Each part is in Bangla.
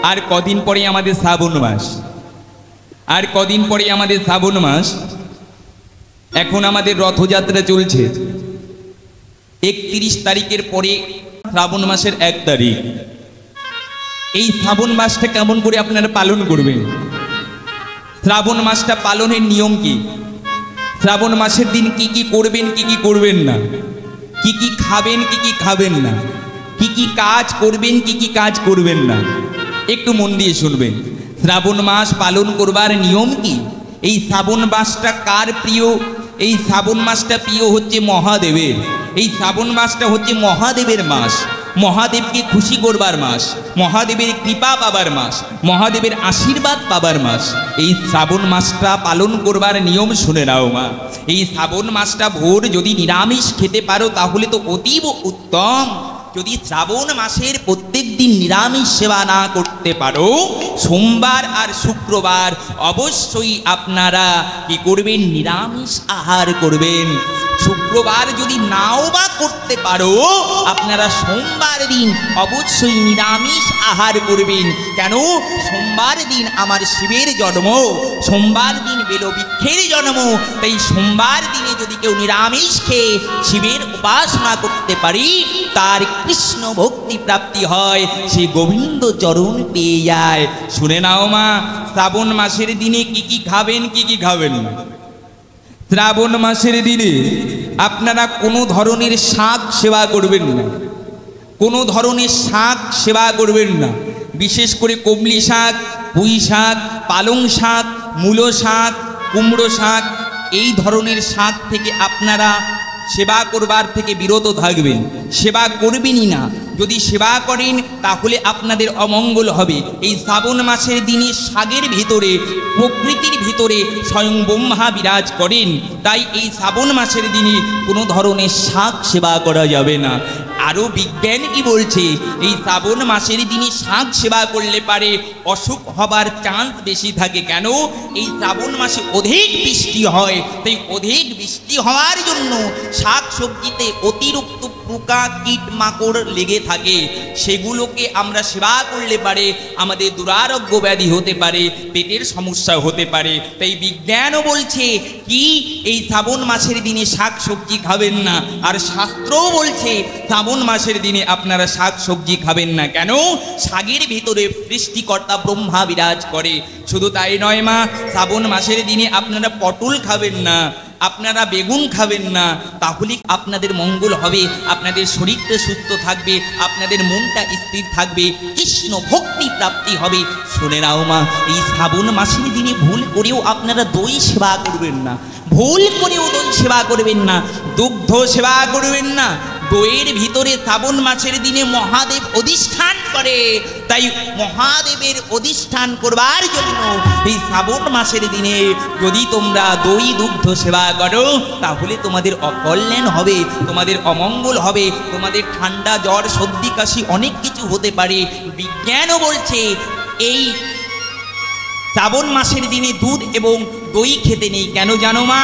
আর কদিন পরে আমাদের শ্রাবণ মাস, আর কদিন পরে আমাদের শ্রাবণ মাস। এখন আমাদের রথযাত্রা চলছে, 31 তারিখের পরে শ্রাবণ মাসের 1 তারিখ। এই শ্রাবণ মাসটা কেমন করে আপনারা পালন করবেন? শ্রাবণ মাসটা পালনের নিয়ম কি? শ্রাবণ মাসের দিন কি কি করবেন, কি কি করবেন না, কি কি খাবেন, কি কি খাবেন না, কি কি কাজ করবেন, কি কি কাজ করবেন না, একটু মন দিয়ে শুনবেন। শ্রাবণ মাস পালন করবার নিয়ম কি? এই শ্রাবণ মাসটা কার প্রিয়? এই শ্রাবণ মাসটা প্রিয় হচ্ছে মহাদেবের। এই শ্রাবণ মাসটা হচ্ছে মহাদেবের মাস, মহাদেবকে খুশি করবার মাস, মহাদেবের কৃপা পাবার মাস, মহাদেবের আশীর্বাদ পাবার মাস। এই শ্রাবণ মাসটা পালন করবার নিয়ম শুনে নাও মা। এই শ্রাবণ মাসটা ভোর যদি নিরামিষ খেতে পারো তাহলে তো অতীব উত্তম। যদি শ্রাবণ মাসের প্রত্যেক দিন নিরামিষ সেবা না করতে পারো, সোমবার আর শুক্রবার অবশ্যই আপনারা কি করবেন? নিরামিষ আহার করবেন। শুক্রবার যদি নাও বা করতে পারো, আপনারা সোমবার দিন অবশ্যই নিরামিষ আহার করবেন। কেন? সোমবার দিন আমার শিবের জন্ম, সোমবার দিন বেলবৃক্ষের জন্ম। তাই সোমবার দিনে যদি কেউ নিরামিষ খেয়ে শিবের উপাসনা করতে পারি, তার কৃষ্ণ ভক্তি প্রাপ্তি হয়, সে গোবিন্দ চরণ পেয়ে যায়। শুনে নাও মা, শ্রাবণ মাসের দিনে কি কি খাবেন, কি কি খাবেন না। শ্রাবণ মাসের দিনে আপনারা কোনো ধরনের শাক সেবা করবেন না, কোনো ধরনের শাক সেবা করবেন না। বিশেষ করে কমলি শাক, পুঁই শাক, পালং শাক, মূলো শাক, কুমড়ো শাক, এই ধরনের শাক থেকে আপনারা সেবা করবার থেকে বিরত থাকবেন, সেবা করবেনই না। যদি সেবা করেন তাহলে আপনাদের অমঙ্গল হবে। এই শ্রাবণ মাসের দিনে শাকের ভিতরে, প্রকৃতির ভিতরে স্বয়ং ব্রহ্মা বিরাজ করেন। তাই এই শ্রাবণ মাসের দিনে কোনো ধরনের শাক সেবা করা যাবে না। আরও বিজ্ঞান কি বলছে? এই শ্রাবণ মাসের দিনে শাক সেবা করলে পারে অসুখ হবার চান্স বেশি থাকে। কেন? এই শ্রাবণ মাসে অধিক বৃষ্টি হয়। তাই অধিক বৃষ্টি হওয়ার জন্য শাক সবজিতে অতিরিক্ত পোকা কীট মাকড় লেগে থাকে, সেগুলোকে আমরা সেবা করলে পারে আমাদের দুরারোগ্য ব্যাধি হতে পারে, পেটের সমস্যা হতে পারে। তাই বিজ্ঞানও বলছে কি এই শ্রাবণ মাসের দিনে শাক সবজি খাবেন না। আর শাস্ত্রও বলছে শ্রাবণ মাসের দিনে আপনারা শাক সবজি খাবেন না। কেন? শাকের ভিতরে সৃষ্টিকর্তা ব্রহ্মা বিরাজ করে। শুধু তাই নয় মা, শ্রাবণ মাসের দিনে আপনারা পটল খাবেন না, আপনারা বেগুন খাবেন না। তাহলে আপনাদের মঙ্গল হবে, আপনাদের শরীরটা সুস্থ থাকবে, আপনাদের মনটা স্থির থাকবে, কৃষ্ণ ভক্তি প্রাপ্তি হবে। শুনে নাও মা, এই শ্রাবণ মাসের দিনে ভুল করেও আপনারা দই সেবা করবেন না, ভুল করেও দই সেবা করবেন না, দুগ্ধ সেবা করবেন না। দইয়ের ভিতরে শ্রাবণ মাসের দিনে মহাদেব অধিষ্ঠান করে। তাই মহাদেবের অধিষ্ঠান করবার জন্য এই শ্রাবণ মাসের দিনে যদি তোমরা দই দুগ্ধ সেবা করো তাহলে তোমাদের অকল্যাণ হবে, তোমাদের অমঙ্গল হবে, তোমাদের ঠান্ডা জ্বর সর্দি কাশি অনেক কিছু হতে পারে। বিজ্ঞানও বলছে এই শ্রাবণ মাসের দিনে দুধ এবং দই খেতে নেই। কেন জানো মা?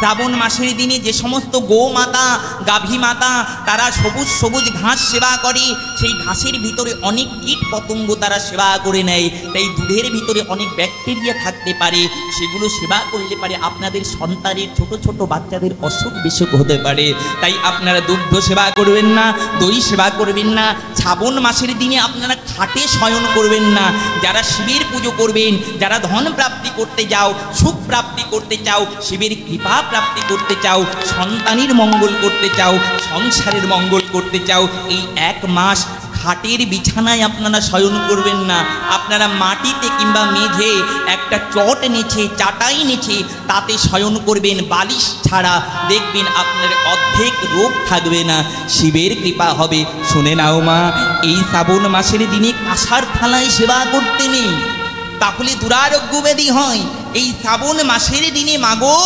শ্রাবণ মাসের দিনে যে সমস্ত গোমাতা, গাভী মাতা তারা সবুজ সবুজ ঘাস সেবা করে, সেই ঘাসের ভিতরে অনেক কীট পতঙ্গ তারা সেবা করে নেয়। তাই দুধের ভিতরে অনেক ব্যাকটেরিয়া থাকতে পারে, সেগুলো সেবা করলে পারে আপনাদের সন্তানের, ছোট ছোট বাচ্চাদের অসুখ বিসুখ হতে পারে। তাই আপনারা দুগ্ধ সেবা করবেন না, দই সেবা করবেন না। শ্রাবণ মাসের দিনে আপনারা খাটে শয়ন করবেন না। যারা শিবের পুজো করবেন, যারা ধন প্রাপ্তি করতে যাও, সুখ প্রাপ্তি করতে চাও, শিবের কৃপা প্রাপ্তি করতে চাও, সন্তানের মঙ্গল করতে চাও, সংসারের মঙ্গল করতে চাও, এই 1 মাস খাটের বিছানায় আপনারা শয়ন করবেন না। আপনারা মাটিতে কিংবা মেঝে একটা চট নেছে, চাটাই নেছে, তাতে শয়ন করবেন বালিশ ছাড়া। দেখবেন আপনার অর্ধেক রোগ থাকবে না, শিবের কৃপা হবে। শুনে নাও মা, এই শ্রাবণ মাসের দিনে কাঁসার থালায় সেবা করতে নেই, তাহলে দুরারোগ্য ব্যাধি হয়। এই শ্রাবণ মাসের দিনে মাগো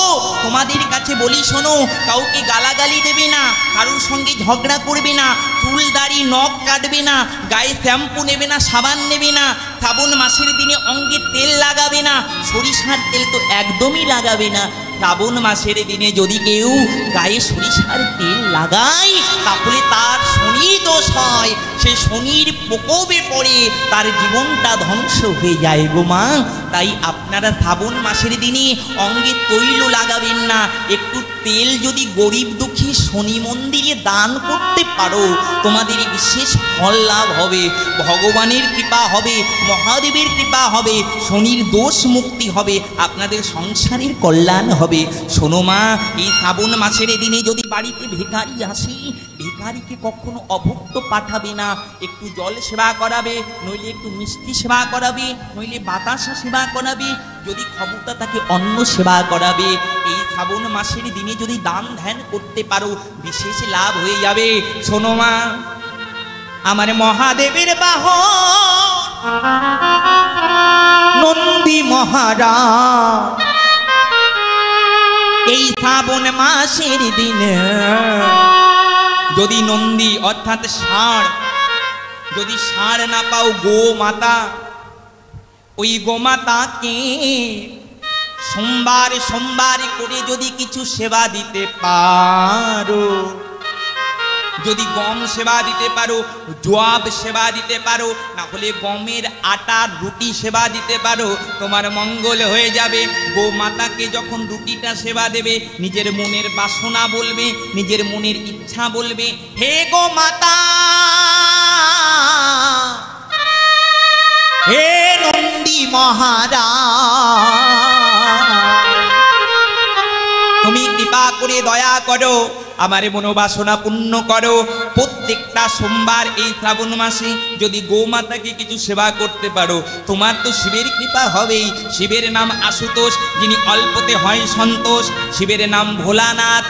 তোমাদের কাছে বলি শোনো, কাউকে গালাগালি দেবে না, কারোর সঙ্গে ঝগড়া করবে না, চুল দাড়ি নখ কাটবে না, গায়ে শ্যাম্পু নেবে না, সাবান নেবে না, শ্রাবণ মাসের দিনে অঙ্গে তেল লাগাবে না, সরিষার তেল তো একদমই লাগাবে না। শ্রাবণ মাসের দিনে যদি কেউ গায়ে সরিষার তেল লাগায় তাহলে তার শনি দোষ হয়, সে শনির প্রকোপে পড়ে তার জীবনটা ধ্বংস হয়ে যায় গো মা। তাই আপনারা শ্রাবণ মাসের দিনে অঙ্গে তৈল লাগাবেন না, একটু তেল যদি গরিব দুঃখী শনি মন্দিরে দান করতে পারো তোমাদের বিশেষ ফল লাভ হবে, ভগবানের কৃপা হবে, মহাদেবের কৃপা হবে, শনির দোষ মুক্তি হবে, আপনাদের সংসারের কল্যাণ হবে। শোনো মা, এই শ্রাবণ মাসের দিনে যদি বাড়িতে ভিখারি আসে, ভিখারিকে কখনো অভুক্ত পাঠাবে না, একটু জল সেবা করাবে, নইলে একটু মিষ্টি সেবা করাবে, নইলে বাতাসা সেবা করাবে, যদি ক্ষমতা তাকে অন্ন সেবা করাবে। এই শ্রাবণ মাসের দিনে যদি দান ধ্যান করতে পারো বিশেষ লাভ হয়ে যাবে। শোনো মা, আমার মহাদেবের বাহন নন্দী মহারাজ এই শ্রাবণ মাসের দিনে যদি নন্দী অর্থাৎ ষাঁড়, যদি ষাঁড় না পাও গো মাতা, ওই গোমাতাকে সোমবার সোমবার করে যদি কিছু সেবা দিতে পারো, যদি গম সেবা দিতে পারো, জোয়াব সেবা দিতে পারো, না হলে গমের আটার রুটি সেবা দিতে পারো, তোমার মঙ্গল হয়ে যাবে। গো মাতাকে যখন রুটিটা সেবা দেবে নিজের মনের বাসনা বলবে, নিজের মনের ইচ্ছা বলবে, হে গো মাতা, হে নন্দী মহারাজ, তুমি কৃপা করে দয়া করো, আমার মনোবাসনা পূর্ণ করো। প্রত্যেকটা সোমবার এই শ্রাবণ মাসে যদি গোমাতাকে কিছু সেবা করতে পারো তোমার তো শিবের কৃপা হবেই। শিবের নাম আশুতোষ, যিনি অল্পতে হয় সন্তোষ। শিবের নাম ভোলানাথ,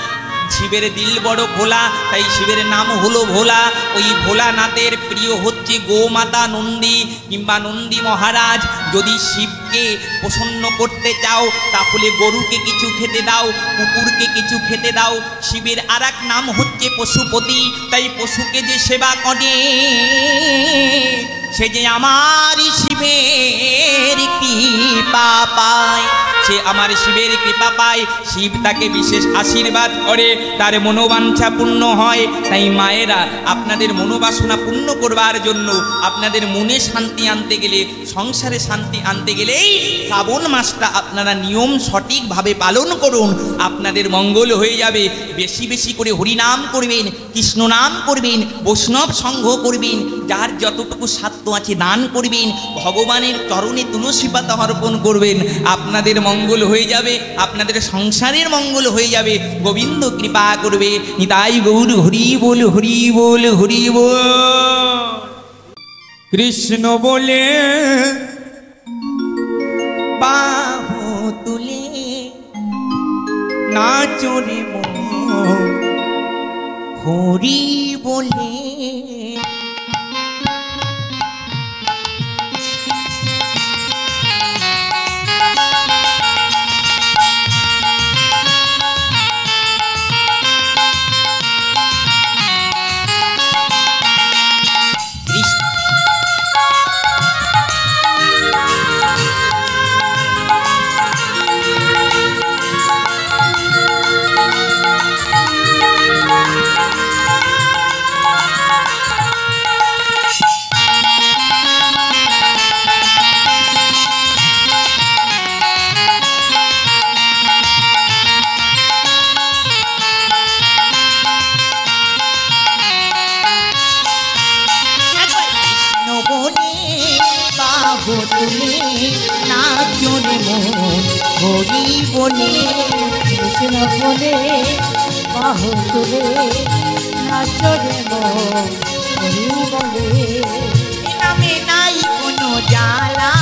শিবের দিল বড় ভোলা, তাই শিবের নাম হলো ভোলা। ওই ভোলানাথের প্রিয় হচ্ছে গোমাতা নন্দী কিংবা নন্দী মহারাজ। যদি শিবকে প্রসন্ন করতে চাও তাহলে গরুকে কিছু খেতে দাও, কুকুরকে কিছু খেতে দাও। শিবের আর এক নাম হচ্ছে পশুপতি, তাই পশুকে যে সেবা করে সে যে আমার শিবের কৃপা পায়, সে আমার শিবের কৃপা পায়। শিব তাকে বিশেষ আশীর্বাদ করে, তার মনোবাঞ্ছা পূর্ণ হয়। তাই মায়েরা, আপনাদের মনোবাসনা পূর্ণ করবার জন্য, আপনাদের মনে শান্তি আনতে গেলে, সংসারে শান্তি আনতে গেলেই শ্রাবণ মাসটা আপনারা নিয়ম সঠিকভাবে পালন করুন, আপনাদের মঙ্গল হয়ে যাবে। বেশি বেশি করে হরিনাম করবেন, কৃষ্ণ নাম করবেন, বৈষ্ণব সঙ্গ করবেন, যার যতটুকু সাধ্য আছে দান করবেন, ভগবানের চরণে তুলসী পাতা অর্পণ করবেন, আপনাদের মঙ্গল হয়ে যাবে, আপনাদের সংসারের মঙ্গল হয়ে যাবে। গোবিন্দ কৃপা করবে। নিতাই গৌর হরি বল, হরি বল, হরি বল। কৃষ্ণ বলে বাহু তুলে নাচো রে মন, হরি বলে হরি বলে, কৃষ্ণ বলে বাহু তুলে নাচো রে মন, হরি বলে। নামে নাই কোনো জ্বালা,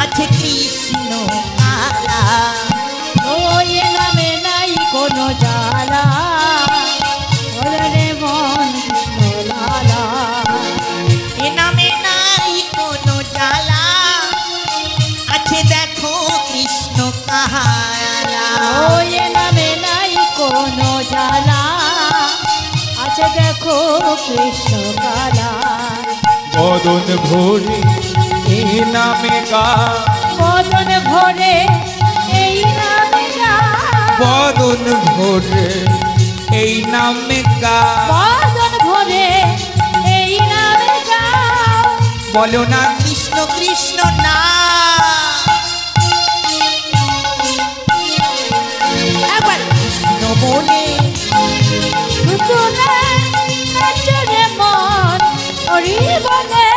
আছে কৃষ্ণ কালা। ওই নামে নাই কোনো জ্বালা, রে মন কৃষ্ণ লালা। এ নামে নাই কোনো জ্বালা, আছে দেখো কৃষ্ণ কালা। ওই নামে নাই কোনো জ্বালা, আছে দেখো কৃষ্ণ কালা। বদন ভরে এই নামে গা, বদন ভরে এই নামে গা, বদন ভরে এই নামে গা, বদন ভরে বলো না কৃষ্ণ কৃষ্ণ না। একবার কৃষ্ণ বলে ভুতুরে নাচরে মন হরি বলে